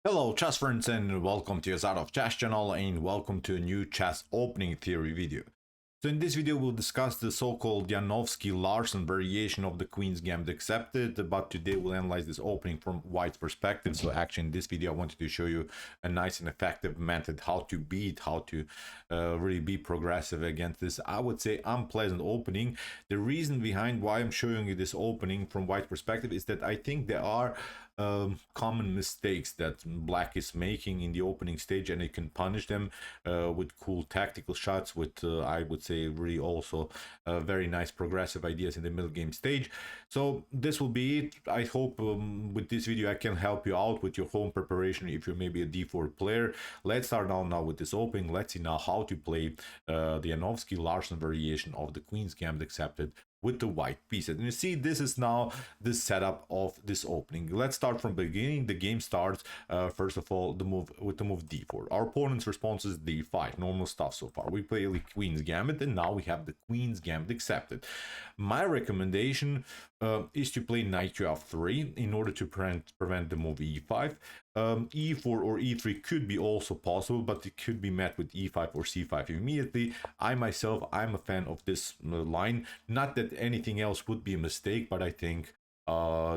Hello chess friends and welcome to Jozarov chess channel and welcome to a new chess opening theory video. So in this video we'll discuss the so-called Janowski-Larsen variation of the Queen's Gambit accepted, but today we'll analyze this opening from White's perspective. So actually in this video I wanted to show you a nice and effective method how to beat, how to really be progressive against this, I would say, unpleasant opening. The reason behind why I'm showing you this opening from White's perspective is that I think there are common mistakes that Black is making in the opening stage, and it can punish them with cool tactical shots, with I would say really also very nice progressive ideas in the middle game stage. So this will be it. I hope with this video I can help you out with your home preparation if you're maybe a d4 player. Let's start now with this opening. Let's see now how to play the Janowski-Larsen variation of the Queen's Gambit accepted with the white pieces. And you see, this is now the setup of this opening. Let's start from the beginning. The game starts first of all with the move d4. Our opponent's response is d5, normal stuff so far. We play the Queen's Gambit, and now we have the Queen's Gambit accepted. My recommendation is to play knight to f3 in order to prevent the move e5. E4 or e3 could be also possible, but it could be met with e5 or c5 immediately. I'm a fan of this line. Not that anything else would be a mistake, but I think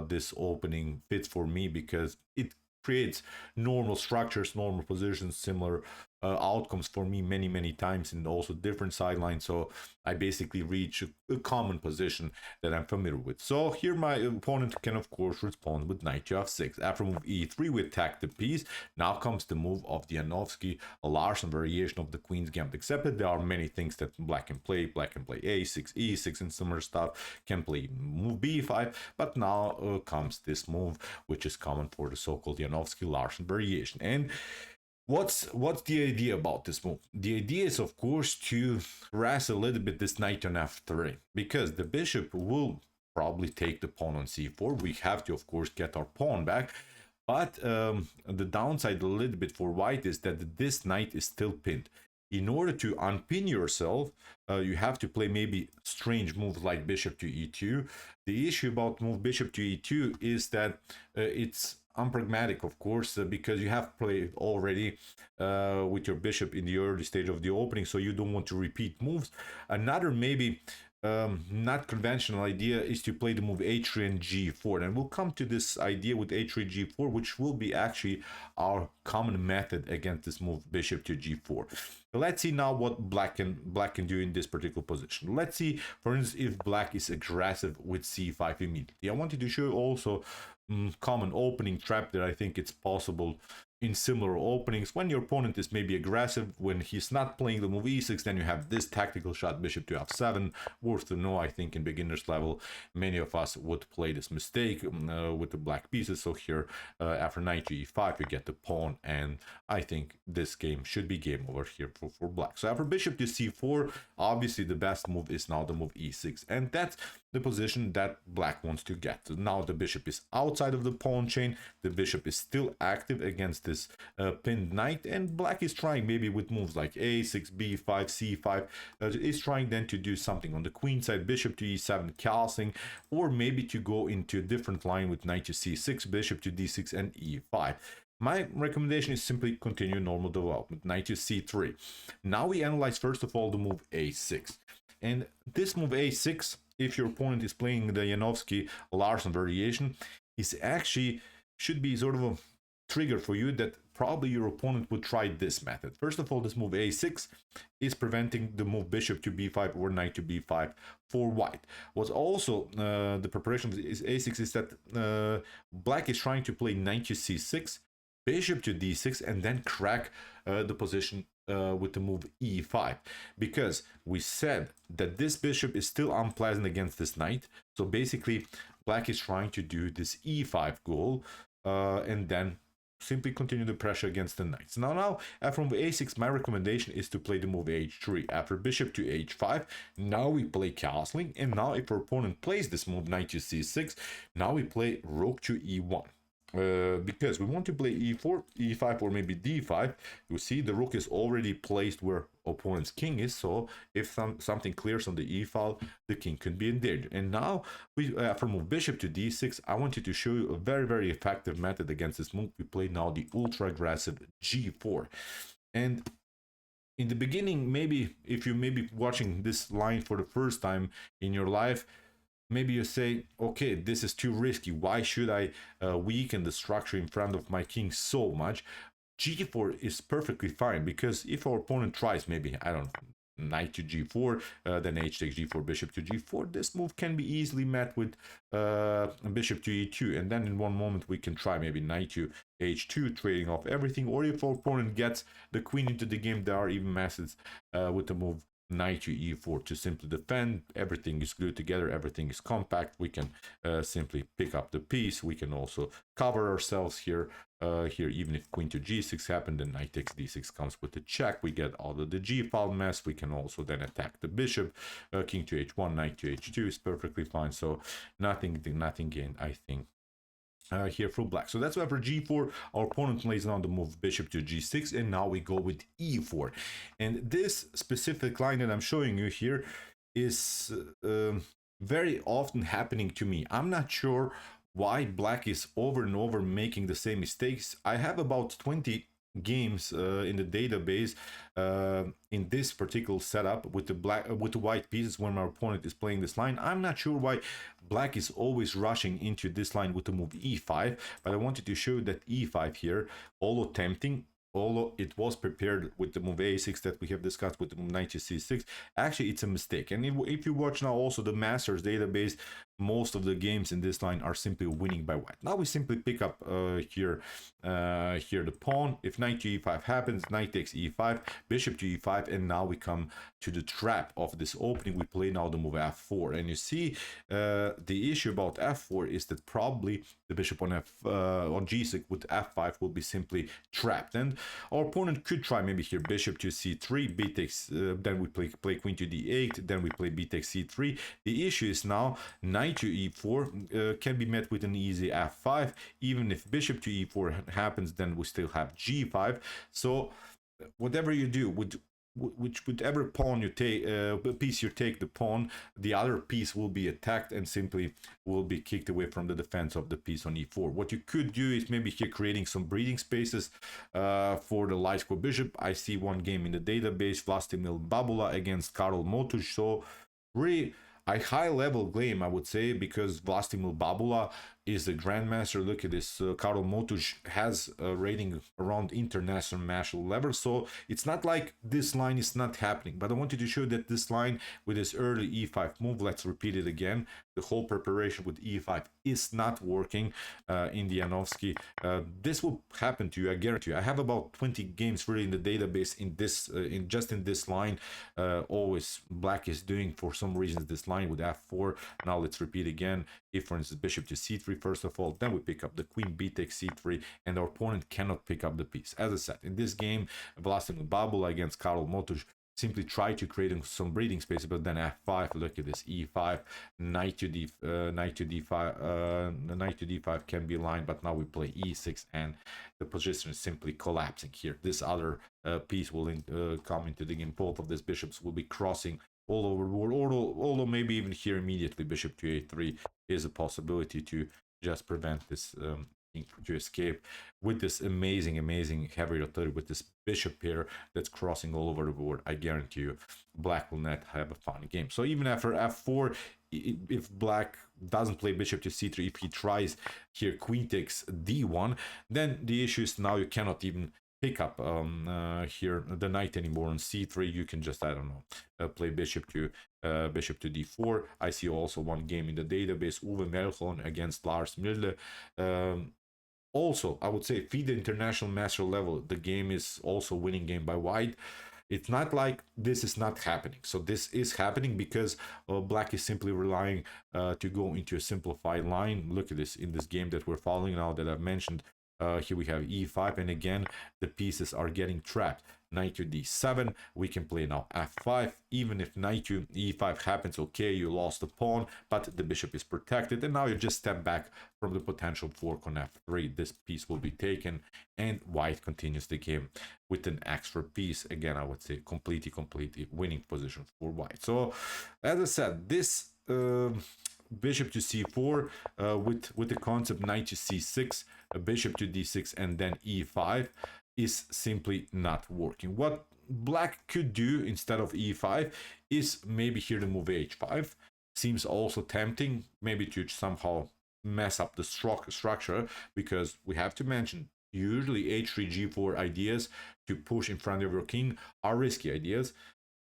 this opening fits for me because it creates normal structures, normal positions, similar outcomes for me many times, and also different sidelines. So I basically reach a common position that I'm familiar with. So here my opponent can of course respond with knight to f6. After move e3 we attack the piece. Now comes the move of the Janowski-Larsen variation of the Queen's Gambit accepted. There are many things that Black can play. Black can play a6, e6 and similar stuff, can play move b5, but now comes this move which is common for the so-called Janowski-Larsen variation. And what's the idea about this move? The idea is of course to harass a little bit this knight on f3, because the bishop will probably take the pawn on c4. We have to of course get our pawn back, but the downside a little bit for white is that this knight is still pinned. In order to unpin yourself, you have to play maybe strange moves like bishop to e2. The issue about move bishop to e2 is that it's unpragmatic, of course, because you have played already with your bishop in the early stage of the opening, so you don't want to repeat moves. Another maybe not conventional idea is to play the move h3 and g4, and we'll come to this idea with h3 g4, which will be actually our common method against this move bishop to g4. Let's see now what black can do in this particular position. Let's see, for instance, if Black is aggressive with c5 immediately. I wanted to show you also common opening trap that I think it's possible in similar openings. When your opponent is maybe aggressive, when he's not playing the move e6, then you have this tactical shot bishop to f7. Worth to know, I think in beginners level many of us would play this mistake with the black pieces. So here after knight to e5 you get the pawn, and I think this game should be game over here for Black. So after bishop to c4, obviously the best move is now the move e6, and that's the position that Black wants to get. Now the bishop is outside of the pawn chain, the bishop is still active against this pinned knight, and Black is trying maybe with moves like a6, b5, c5, is trying then to do something on the queen side, bishop to e7, castling, or maybe to go into a different line with knight to c6, bishop to d6 and e5. My recommendation is simply continue normal development, knight to c3. Now we analyze first of all the move a6, and this move a6, if your opponent is playing the Janowski-Larsen variation, is actually should be sort of a trigger for you that probably your opponent would try this method. First of all, this move a6 is preventing the move bishop to b5 or knight to b5 for white. What's also the preparation of a6 is that Black is trying to play knight to c6, bishop to d6, and then crack the position with the move e5, because we said that this bishop is still unpleasant against this knight. So basically Black is trying to do this e5 goal and then simply continue the pressure against the knights. Now after move a6, my recommendation is to play the move h3. After bishop to h5, now we play castling, and now if our opponent plays this move knight to c6, now we play rook to e1. because we want to play e4, e5, or maybe d5. You see the rook is already placed where opponent's king is, so if something clears on the e file, the king could be in danger. And now we after move bishop to d6, I wanted to show you a very effective method against this move. We play now the ultra aggressive g4. And in the beginning, maybe if you may be watching this line for the first time in your life, maybe you say, okay, this is too risky. Why should I weaken the structure in front of my king so much? G4 is perfectly fine, because if our opponent tries, maybe, I don't know, knight to g4, then h takes g4, bishop to g4, this move can be easily met with bishop to e2, and then in one moment we can try maybe knight to h2, trading off everything. Or if our opponent gets the queen into the game, there are even methods with the move knight to e4 to simply defend. Everything is glued together, everything is compact. We can simply pick up the piece. We can also cover ourselves here. Even if queen to g6 happened, then knight takes d6 comes with the check. We get out of the g file mess. We can also then attack the bishop. King to h1, knight to h2 is perfectly fine. So nothing gained, I think, here for black. So that's why for g4, our opponent plays now the move bishop to g6, and now we go with e4. And this specific line that I'm showing you here is very often happening to me. I'm not sure why black is over and over making the same mistakes. I have about 20 games in the database in this particular setup with the white pieces when my opponent is playing this line. I'm not sure why black is always rushing into this line with the move e5, but I wanted to show that e5 here, although tempting, although it was prepared with the move a6 that we have discussed with the move knight to c6, actually it's a mistake. And if you watch now also the Masters database, most of the games in this line are simply winning by white. Now we simply pick up here the pawn. If knight to e5 happens, knight takes e5, bishop to e5, and now we come to the trap of this opening. We play now the move f4, and you see the issue about f4 is that probably the bishop on g6 with f5 will be simply trapped, and our opponent could try maybe here bishop to c3, b takes, then we play queen to d8, then we play b takes c3. The issue is now knight to e4 can be met with an easy f5. Even if bishop to e4 happens, then we still have g5. So whatever you do, whichever pawn you take, piece you take the pawn, the other piece will be attacked and simply will be kicked away from the defense of the piece on e4. What you could do is maybe here creating some breathing spaces for the light square bishop. I see one game in the database, Vlastimil Babula against Karol Motuš. So really a high level game, I would say, because Vlastimil Babula is the grandmaster. Look at this, Karol Motuš has a rating around international national level, so it's not like this line is not happening. But I wanted to show that this line with this early e5 move, let's repeat it again, the whole preparation with e5 is not working in the Janowski. This will happen to you, I guarantee you. I have about 20 games really in the database in this just in this line. Always black is doing for some reasons this line with f4. Now let's repeat again. If for instance bishop to c3 first of all, then we pick up the queen, b takes c3, and our opponent cannot pick up the piece. As I said, in this game, Vlastimil Babula against Karol Motuš simply try to create some breathing space, but then f5, look at this, e5, knight to d5, knight to d5 can be lined, but now we play e6, and the position is simply collapsing here. This other piece will come into the game. Both of these bishops will be crossing all over the board, although maybe even here immediately bishop to a3 is a possibility to just prevent this to escape with this amazing heavy rotator with this bishop pair that's crossing all over the board. I guarantee you black will not have a fun game. So even after f4, if black doesn't play bishop to c3, if he tries here queen takes d1, then the issue is now you cannot even pick up here the knight anymore on c3. You can just, I don't know, play bishop to d4. I see also one game in the database, Uwe Melchon against Lars Milde. Also, I would say FIDE international master level, the game is also winning game by white. It's not like this is not happening. So this is happening because black is simply relying to go into a simplified line. Look at this in this game that we're following now that I've mentioned. Here we have e5, and again the pieces are getting trapped. knight to d7. We can play now f5. Even if knight to e5 happens, okay, you lost the pawn, but the bishop is protected, and now you just step back from the potential fork on f3. This piece will be taken, and white continues the game with an extra piece. Again, I would say completely winning position for white. So as I said, this bishop to c4 with the concept knight to c6, bishop to d6, and then e5 is simply not working. What black could do instead of e5 is maybe here to move h5. Seems also tempting, maybe to somehow mess up the structure, because we have to mention usually h3 g4 ideas to push in front of your king are risky ideas.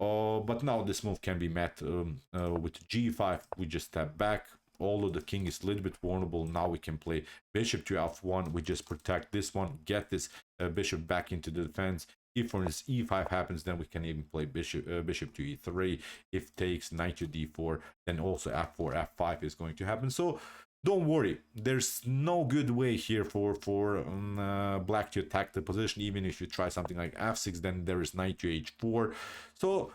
But now this move can be met with g5. We just step back. Although the king is a little bit vulnerable, now we can play bishop to f1. We just protect this one, get this bishop back into the defense. If for instance e5 happens, then we can even play bishop to e3. If takes knight to d4, then also f4, f5 is going to happen. So don't worry, there's no good way here for black to attack the position. Even if you try something like f6, then there is knight to h4. So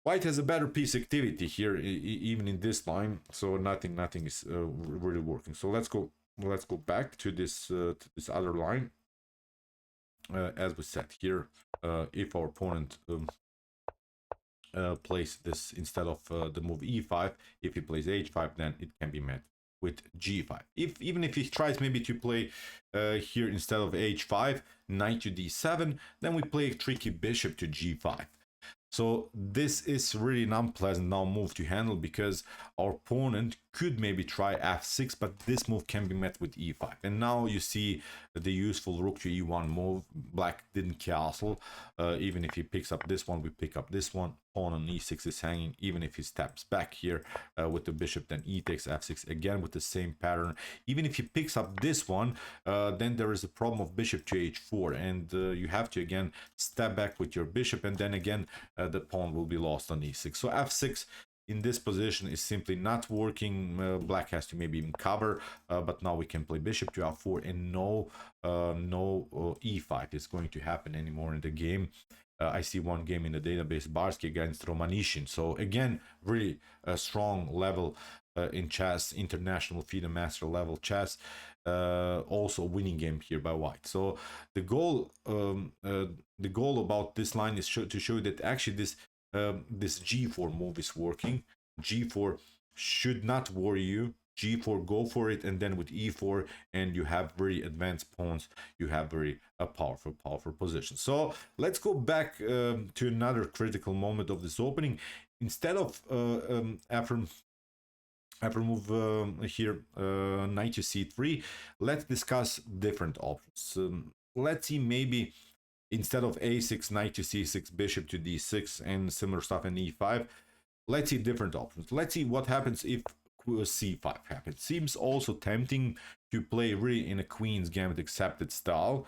white has a better piece activity here, even in this line. So nothing is really working. So let's go back to this other line. As we said here, if our opponent plays this instead of the move e5, if he plays h5, then it can be met with g5. Even if he tries maybe to play here instead of h5, knight to d7, then we play a tricky bishop to g5. So this is really an unpleasant now move to handle, because our opponent could maybe try f6, but this move can be met with e5. And now you see the useful rook to e1 move. Black didn't castle. Even if he picks up this one, we pick up this one. Pawn on e6 is hanging. Even if he steps back here with the bishop, then e takes f6 again with the same pattern. Even if he picks up this one, then there is a problem of bishop to h4, and you have to again step back with your bishop, and then again the pawn will be lost on e6. So f6 in this position is simply not working. Black has to maybe even cover, but now we can play bishop to f4, and no e5 is going to happen anymore in the game. I see one game in the database, Barsky against Romanishin. So again, really a strong level in chess, international FIDE master level chess. Also winning game here by white. So the goal about this line is to show that actually this g4 move is working. G4 should not worry you. G4, go for it, and then with e4, and you have very advanced pawns. You have very powerful position. So let's go back to another critical moment of this opening. Instead of after move here knight to c3, let's discuss different options. Let's see, maybe instead of a6, knight to c6, bishop to d6, and similar stuff in e5, let's see different options. Let's see what happens if c5 happens. Seems also tempting to play really in a Queen's Gambit accepted style,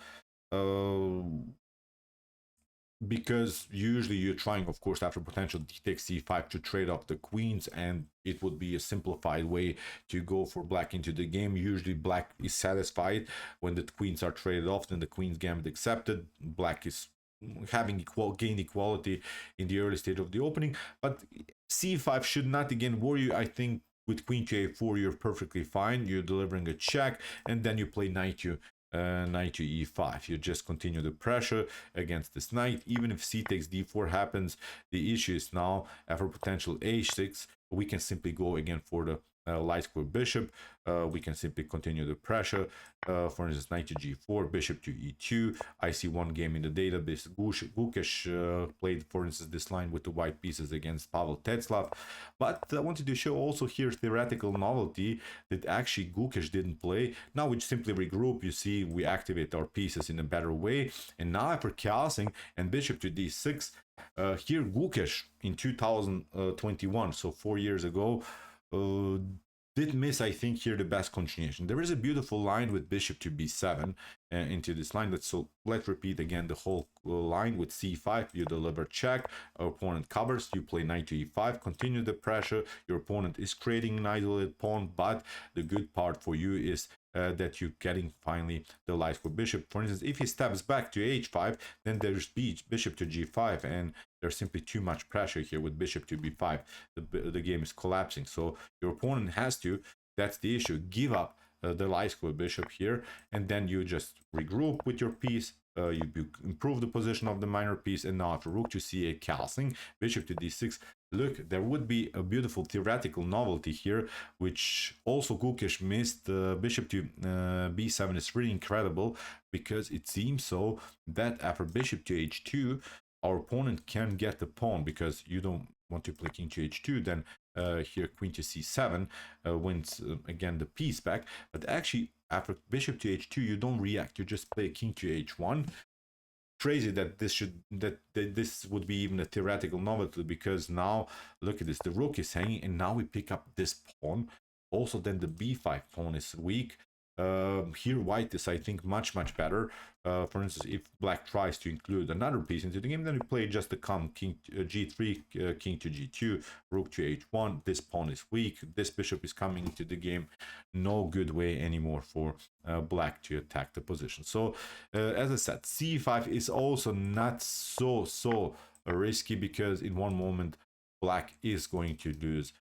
because usually you're trying, of course, after potential d takes c5 to trade off the queens, and it would be a simplified way to go for black into the game. Usually black is satisfied when the queens are traded off, then the Queen's Gambit accepted. Black is having gained equality in the early stage of the opening, but c5 should not again worry you. I think with queen to a4 you're perfectly fine. You're delivering a check, and then you play knight to e5. You just continue the pressure against this knight. Even if c takes d4 happens, the issue is now after potential h6, we can simply go again for the light square bishop. We can simply continue the pressure. For instance, knight to g4, bishop to e2. I see one game in the database, Gukesh played, for instance, this line with the white pieces against Pavel Tetzlav. But I wanted to show also here theoretical novelty that actually Gukesh didn't play. Now we simply regroup. You see, we activate our pieces in a better way. And now after castling and bishop to d6, here Gukesh in 2021, so 4 years ago, did miss, I think, here the best continuation. There is a beautiful line with bishop to b7 into this line. Let's repeat again the whole line with c5. You deliver check, our opponent covers, you play knight to e5, continue the pressure. Your opponent is creating an isolated pawn, but the good part for you is that you're getting finally the light square bishop. For instance, if he steps back to h5, then there's bishop to g5, and there's simply too much pressure here with bishop to b5. The game is collapsing, so your opponent has to, that's the issue, give up the light square bishop here, and then you just regroup with your piece. You improve the position of the minor piece, and now after rook to c8 castling, bishop to d6. Look, there would be a beautiful theoretical novelty here, which also Kukish missed. Bishop to b7 is really incredible, because it seems so that after bishop to h2, our opponent can get the pawn, because you don't want to play king to h2, then here queen to c7 wins again the piece back. But actually, after bishop to h2, you don't react, you just play king to h1. Crazy that this would be even a theoretical novelty, because now look at this, the rook is hanging, and now we pick up this pawn. Also, then the b5 pawn is weak. Here white is, I think, much better. For instance, if black tries to include another piece into the game, then we play just the king g3, king to g2, rook to h1. This pawn is weak, this bishop is coming into the game. No good way anymore for black to attack the position. So as I said, c5 is also not so risky, because in one moment black is going to lose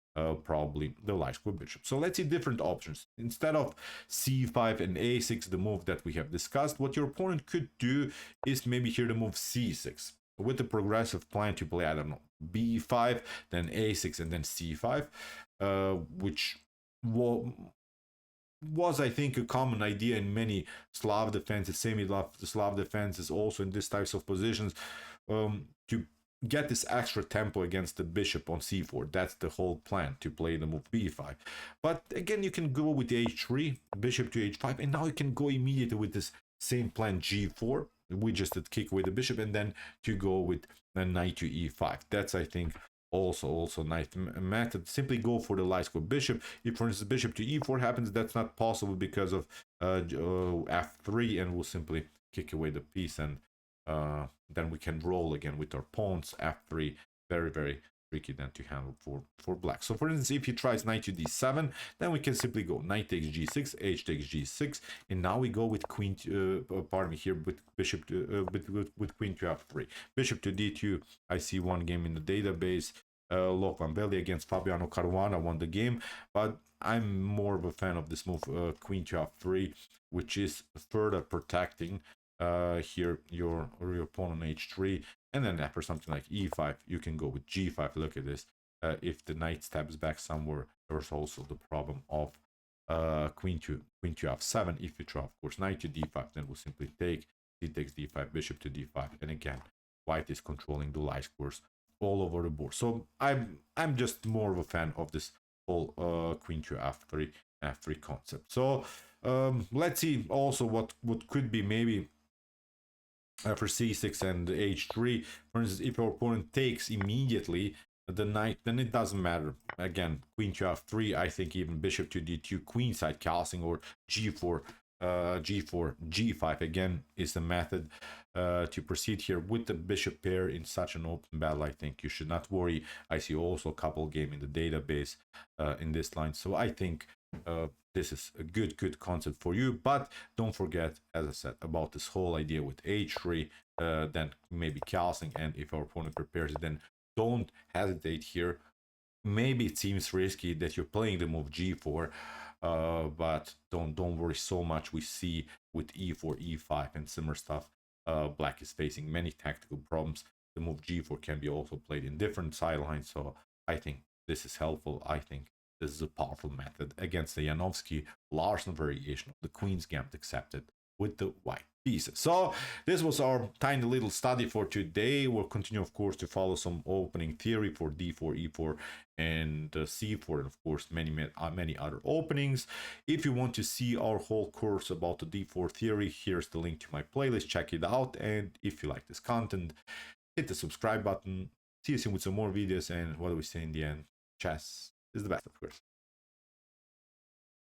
probably the light square bishop. So let's see different options. Instead of c5 and a6, the move that we have discussed, what your opponent could do is maybe here the move c6 with the progressive plan to play, I don't know, b5, then a6, and then c5, which was, I think, a common idea in many Slav defenses, semi-Slav defenses, also in these types of positions, to get this extra tempo against the bishop on c4. That's the whole plan, to play the move b5. But again, you can go with h3, bishop to h5, and now you can go immediately with this same plan, g4. We just kick away the bishop, and then to go with a knight to e5. That's, I think, also nice method. Simply go for the light square bishop. If, for instance, bishop to e4 happens, that's not possible because of f3, and we'll simply kick away the piece, and then we can roll again with our pawns. F3, very tricky then to handle for black. So for instance, if he tries knight to d7, then we can simply go knight takes g6, h takes g6, and now we go with queen to, pardon me, here with bishop to, with queen to f3. Bishop to d2, I see one game in the database, Lok Van Belli against Fabiano Caruana won the game, but I'm more of a fan of this move, queen to f3, which is further protecting here your pawn on h3, and then after something like e5, you can go with g5. Look at this. If the knight steps back somewhere, there's also the problem of queen to f7. If you try, of course, knight to d5, then we'll simply take d takes d5, bishop to d5, and again, white is controlling the light squares all over the board. So I'm just more of a fan of this whole queen to f3 concept. So let's see also what could be maybe for c6 and h3. For instance, if our opponent takes immediately the knight, then it doesn't matter. Again, queen to f3, I think even bishop to d2, queenside castling, or g4, g5 again is the method to proceed here with the bishop pair in such an open battle. I think you should not worry. I see also a couple game in the database in this line, so I think this is a good concept for you. But don't forget, as I said, about this whole idea with h3, then maybe castling, and if our opponent prepares it, then don't hesitate here. Maybe it seems risky that you're playing the move g4, but don't worry so much. We see with e4, e5, and similar stuff, black is facing many tactical problems. The move g4 can be also played in different sidelines, so I think this is helpful. I think this is a powerful method against the Janowski-Larsen variation of the Queen's Gambit accepted with the white pieces. So this was our tiny little study for today. We'll continue, of course, to follow some opening theory for d4, e4, and c4, and of course many other openings. If you want to see our whole course about the d4 theory, here's the link to my playlist. Check it out, and if you like this content, hit the subscribe button. See you soon with some more videos, and what do we say in the end? Chess is the best, of course.